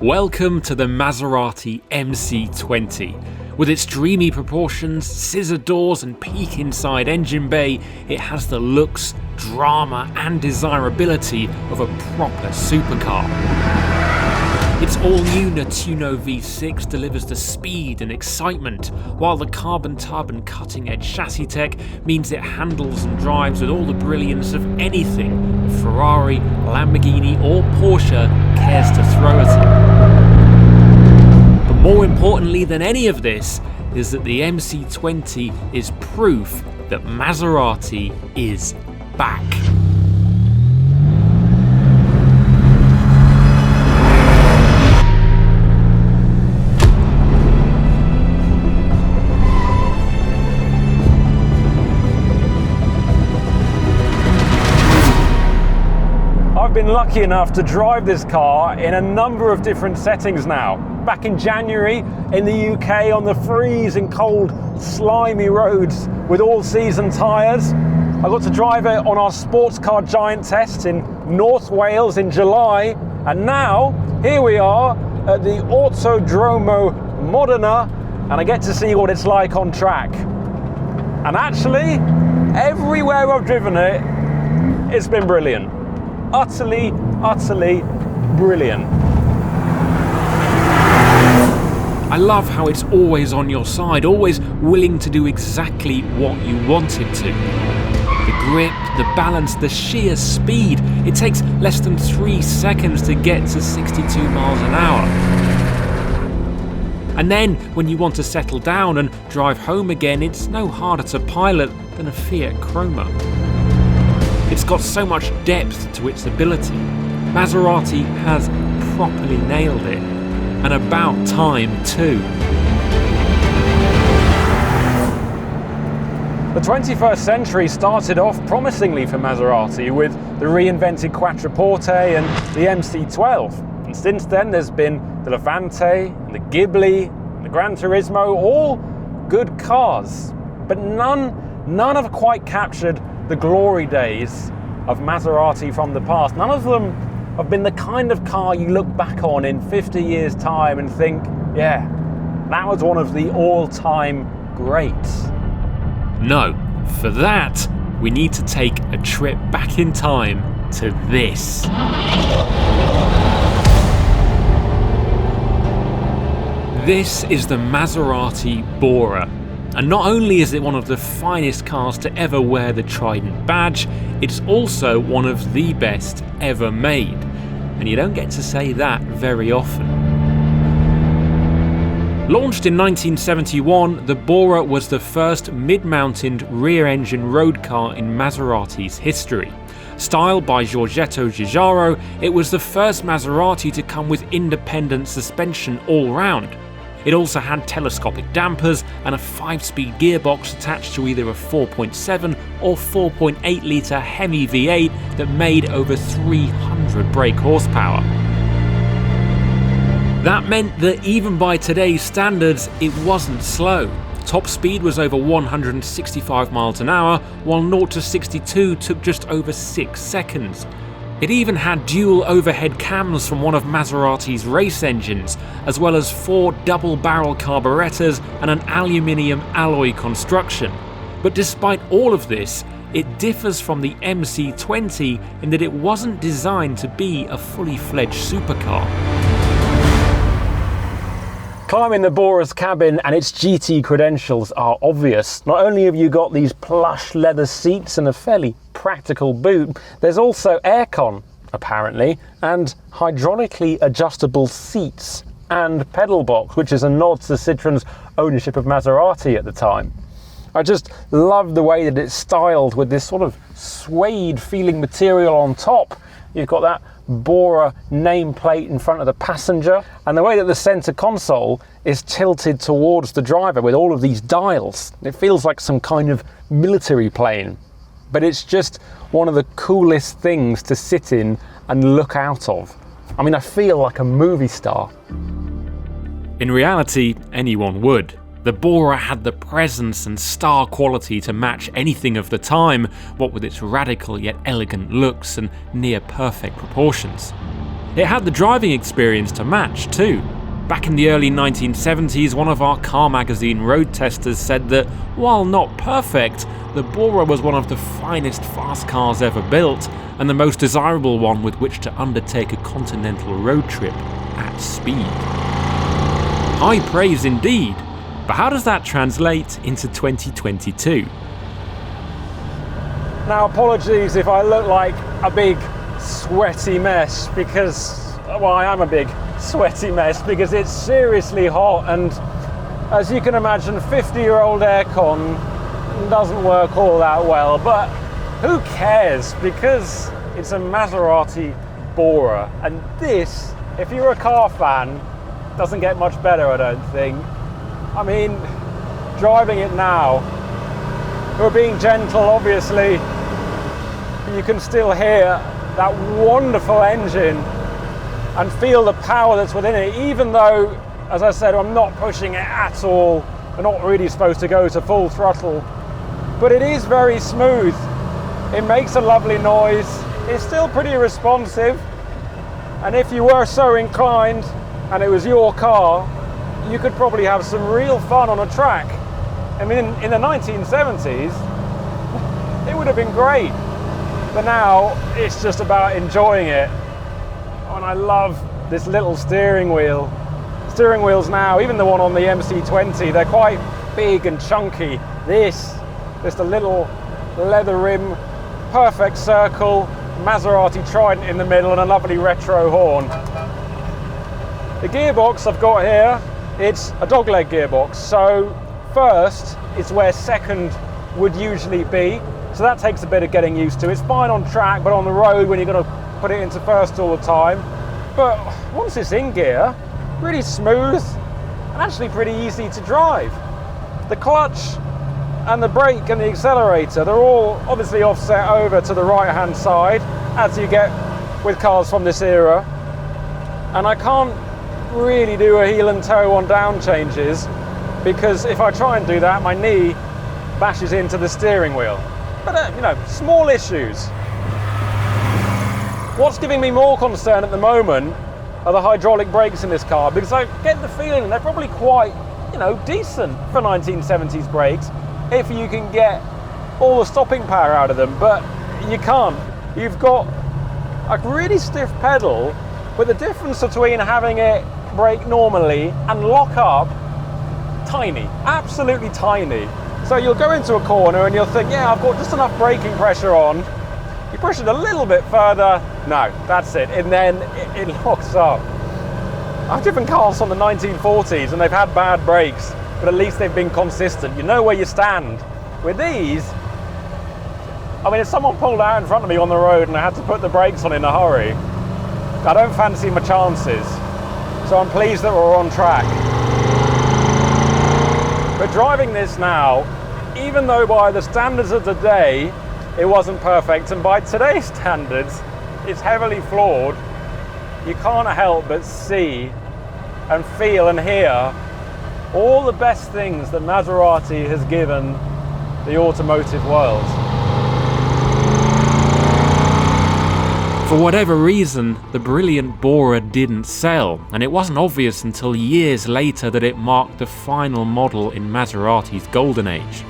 Welcome to the Maserati MC20. With its dreamy proportions, scissor doors and peak inside engine bay, it has the looks, drama and desirability of a proper supercar. Its all-new Nettuno V6 delivers the speed and excitement, while the carbon tub and cutting-edge chassis tech means it handles and drives with all the brilliance of anything a Ferrari, Lamborghini or Porsche cares to throw at it. But more importantly than any of this is that the MC20 is proof that Maserati is back. I've been lucky enough to drive this car in a number of different settings now. Back in January in the UK on the freezing cold, slimy roads with all-season tyres. I got to drive it on our sports car giant test in North Wales in July. And now, here we are at the Autodromo Modena, and I get to see what it's like on track. And actually, everywhere I've driven it, it's been brilliant. Utterly brilliant. I love how it's always on your side, always willing to do exactly what you want it to. The grip, the balance, the sheer speed. It takes less than 3 seconds to get to 62 miles an hour. And then, when you want to settle down and drive home again, it's no harder to pilot than a Fiat Croma. It's got so much depth to its ability. Maserati has properly nailed it. And about time too. The 21st century started off promisingly for Maserati with the reinvented Quattroporte and the MC12. And since then there's been the Levante, and the Ghibli, and the Gran Turismo, all good cars. But none have quite captured the glory days of Maserati from the past. None of them have been the kind of car you look back on in 50 years' time and think, yeah, that was one of the all-time greats. No, for that, we need to take a trip back in time to this. This is the Maserati Bora. And not only is it one of the finest cars to ever wear the Trident badge, it's also one of the best ever made. And you don't get to say that very often. Launched in 1971, the Bora was the first mid-mounted rear-engine road car in Maserati's history. Styled by Giorgetto Giugiaro, it was the first Maserati to come with independent suspension all round. It also had telescopic dampers and a 5-speed gearbox attached to either a 4.7 or 4.8 litre Hemi V8 that made over 300 brake horsepower. That meant that even by today's standards, it wasn't slow. Top speed was over 165 miles an hour, while 0 to 62 took just over 6 seconds. It even had dual overhead cams from one of Maserati's race engines, as well as 4 double-barrel carburetors and an aluminium alloy construction. But despite all of this, it differs from the MC20 in that it wasn't designed to be a fully fledged supercar. Climbing the Bora's cabin and its GT credentials are obvious. Not only have you got these plush leather seats and a fairly practical boot, there's also aircon, apparently, and hydraulically adjustable seats and pedal box, which is a nod to Citroen's ownership of Maserati at the time. I just love the way that it's styled with this sort of suede feeling material on top. You've got that Bora nameplate in front of the passenger, and the way that the center console is tilted towards the driver with all of these dials. It feels like some kind of military plane, but it's just one of the coolest things to sit in and look out of. I mean, I feel like a movie star. In reality, anyone would. The Bora had the presence and star quality to match anything of the time, what with its radical yet elegant looks and near perfect proportions. It had the driving experience to match too. Back in the early 1970s, one of our car magazine road testers said that, while not perfect, the Bora was one of the finest fast cars ever built, and the most desirable one with which to undertake a continental road trip at speed. High praise indeed, but how does that translate into 2022? Now, apologies if I look like a big sweaty mess because, well, I am a big sweaty mess because it's seriously hot, and as you can imagine, 50-year-old aircon doesn't work all that well, but who cares, because it's a Maserati Bora, and this, if you're a car fan, doesn't get much better, I don't think. I mean, driving it now, we're being gentle obviously, you can still hear that wonderful engine and feel the power that's within it, even though, as I said, I'm not pushing it at all. We're not really supposed to go to full throttle, but it is very smooth. It makes a lovely noise. It's still pretty responsive, and if you were so inclined and it was your car, you could probably have some real fun on a track. I mean, in the 1970s, it would have been great, but now it's just about enjoying it. And I love this little steering wheel. Steering wheels now, even the one on the MC20, they're quite big and chunky. This, just a little leather rim, perfect circle, Maserati Trident in the middle, and a lovely retro horn. The gearbox I've got here, it's a dogleg gearbox. So first, it's where second would usually be. So that takes a bit of getting used to. It's fine on track, but on the road when you're going to put it into first all the time. But once it's in gear, really smooth and actually pretty easy to drive. The clutch and the brake and the accelerator, they're all obviously offset over to the right hand side, as you get with cars from this era. And I can't really do a heel and toe on down changes, because if I try and do that, my knee bashes into the steering wheel. But you know, small issues. What's giving me more concern at the moment are the hydraulic brakes in this car, because I get the feeling they're probably quite, you know, decent for 1970s brakes if you can get all the stopping power out of them, but you can't. You've got a really stiff pedal, but the difference between having it brake normally and lock up, tiny, absolutely tiny. So you'll go into a corner and you'll think, yeah, I've got just enough braking pressure on. You push it a little bit further, no, that's it, and then it locks up. I've driven cars from the 1940s and they've had bad brakes, but at least they've been consistent. You know where you stand. With these, I mean, if someone pulled out in front of me on the road and I had to put the brakes on in a hurry, I don't fancy my chances. So I'm pleased that we're on track. But driving this now, even though by the standards of today, it wasn't perfect, and by today's standards, it's heavily flawed, you can't help but see and feel and hear all the best things that Maserati has given the automotive world. For whatever reason, the brilliant Bora didn't sell, and it wasn't obvious until years later that it marked the final model in Maserati's golden age.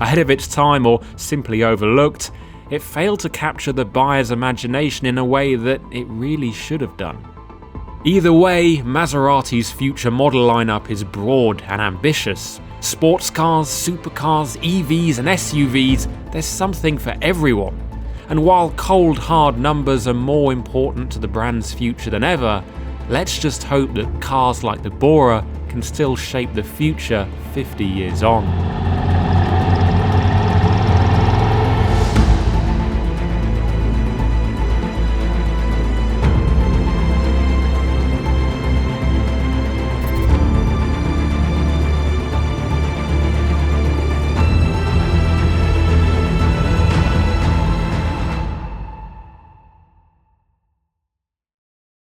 Ahead of its time, or simply overlooked, it failed to capture the buyer's imagination in a way that it really should have done. Either way, Maserati's future model lineup is broad and ambitious. Sports cars, supercars, EVs and SUVs, there's something for everyone. And while cold hard numbers are more important to the brand's future than ever, let's just hope that cars like the Bora can still shape the future 50 years on.